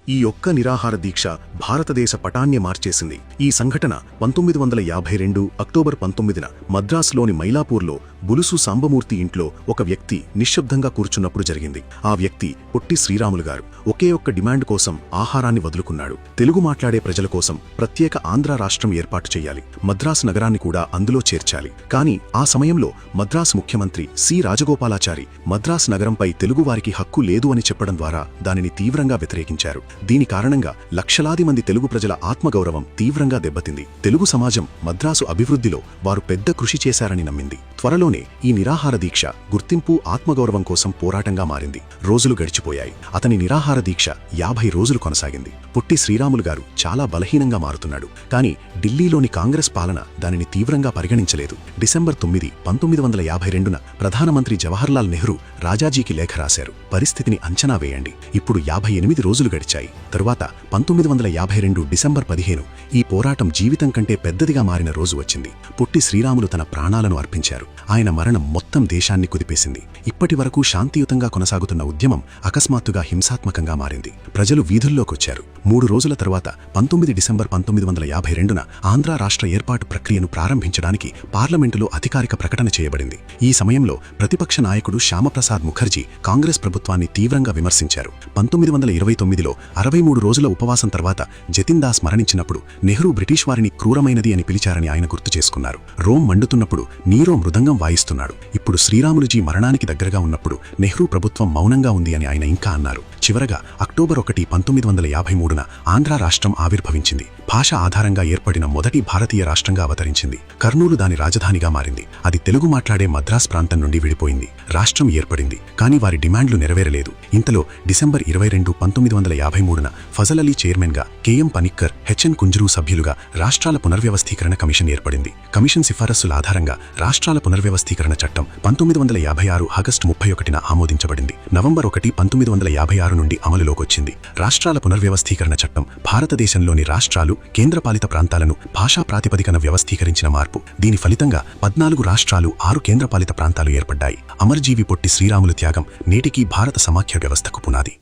ఈ ఒక్క నిరాహార దీక్ష భారతదేశ పటాన్నే మార్చేసింది. ఈ సంఘటన 1952 అక్టోబర్ 19న మద్రాసులోని మైలాపూర్లో బులుసు సాంబమూర్తి ఇంట్లో ఒక వ్యక్తి నిశ్శబ్దంగా కూర్చున్నప్పుడు జరిగింది. ఆ వ్యక్తి పొట్టి శ్రీరాములు గారు. ఒకే ఒక్క డిమాండ్ కోసం ఆహారాన్ని వదులుకున్నాడు. తెలుగు మాట్లాడే ప్రజల కోసం ప్రత్యేక ఆంధ్ర రాష్ట్రం ఏర్పాటు చేయాలి, మద్రాసు నగరాన్ని కూడా అందులో చేర్చాలి. కానీ ఆ సమయంలో మద్రాసు ముఖ్యమంత్రి సి రాజగోపాలాచారి మద్రాసు నగరంపై తెలుగువారికి హక్కు లేదు అని చెప్పడం ద్వారా దానిని తీవ్రంగా వ్యతిరేకించారు. దీని కారణంగా లక్షలాది మంది తెలుగు ప్రజల ఆత్మగౌరవం తీవ్రంగా దెబ్బతింది. తెలుగు సమాజం మద్రాసు అభివృద్ధిలో వారు పెద్ద కృషి చేశారని నమ్మింది. త్వరలోనే ఈ నిరాహార దీక్ష గుర్తింపు, ఆత్మగౌరవం కోసం పోరాటంగా మారింది. రోజులు గడిచిపోయాయి. అతని నిరాహార దీక్ష 50 రోజులు కొనసాగింది. పొట్టి శ్రీరాములు గారు చాలా బలహీనంగా మారుతున్నాడు. కానీ ఢిల్లీలోని కాంగ్రెస్ పాలన దానిని తీవ్రంగా పరిగణించలేదు. డిసెంబర్ 9, 1952న ప్రధానమంత్రి జవహర్లాల్ నెహ్రూ రాజాజీకి లేఖ రాశారు. పరిస్థితిని అంచనా వేయండి. ఇప్పుడు 58 రోజులు గడిచాయి. తరువాత 1952 డిసెంబర్ 15 ఈ పోరాటం జీవితం కంటే పెద్దదిగా మారిన రోజు వచ్చింది. పొట్టి శ్రీరాములు తన ప్రాణాలను అర్పించారు. ఆయన మరణం మొత్తం దేశాన్ని కుదిపేసింది. ఇప్పటి వరకు శాంతియుతంగా కొనసాగుతున్న ఉద్యమం అకస్మాత్తుగా హింసాత్మకంగా మారింది. ప్రజలు వీధుల్లోకొచ్చారు. 3 రోజుల తరువాత 19 డిసెంబర్ 1952న ఆంధ్ర రాష్ట్ర ఏర్పాటు ప్రక్రియను ప్రారంభించడానికి పార్లమెంటులో అధికారిక ప్రకటన చేయబడింది. ఈ సమయంలో ప్రతిపక్ష నాయకుడు శ్యామప్రసాద్ ముఖర్జీ కాంగ్రెస్ ప్రభుత్వాన్ని తీవ్రంగా విమర్శించారు. 1929లో 63 రోజుల ఉపవాసం తర్వాత జతిన్ దాస్ మరణించినప్పుడు నెహ్రూ బ్రిటిష్ వారిని క్రూరమైనది అని పిలిచారని ఆయన గుర్తు చేసుకున్నారు. రోమ్ మండుతున్నప్పుడు నీరో మృదంగం వాయిస్తున్నాడు. ఇప్పుడు శ్రీరాములుజీ మరణానికి దగ్గరగా ఉన్నప్పుడు నెహ్రూ ప్రభుత్వం మౌనంగా ఉంది అని ఆయన ఇంకా అన్నారు. చివరగా అక్టోబర్ 1, 1953న ఆంధ్ర రాష్ట్రం ఆవిర్భవించింది. భాష ఆధారంగా ఏర్పడిన మొదటి భారతీయ రాష్ట్రంగా అవతరించింది. కర్నూలు దాని రాజధానిగా మారింది. అది తెలుగు మాట్లాడే మద్రాస్ ప్రాంతం నుండి విడిపోయింది. రాష్ట్రం ఏర్పడింది. కానీ వారి డిమాండ్లు నెరవేరలేదు. ఇంతలో డిసెంబర్ 22, 1953న ఫజల్ అలీ చైర్మన్గా, కెఎం పనిక్కర్, హెచ్ఎన్ కుంజరు సభ్యులుగా రాష్ట్రాల పునర్వ్యవస్థీకరణ కమిషన్ ఏర్పడింది. కమిషన్ సిఫారసుల ఆధారంగా రాష్ట్రాల పునర్వ్యవస్థీకరణ చట్టం 1956 ఆగస్టు 31న ఆమోదించబడింది. నవంబర్ 1, 1956 నుండి అమలులోకొచ్చింది. రాష్ట్రాల పునర్వ్యవస్థీకరణ చట్టం భారతదేశంలోని రాష్ట్రాలు, కేంద్రపాలిత ప్రాంతాలను భాషా ప్రాతిపదికన వ్యవస్థీకరించిన మార్పు. దీని ఫలితంగా 14 రాష్ట్రాలు, 6 కేంద్రపాలిత ప్రాంతాలు ఏర్పడ్డాయి. అమరజీవి పొట్టి శ్రీరాములు త్యాగం నేటికీ భారత సమాఖ్య వ్యవస్థకు పునాది.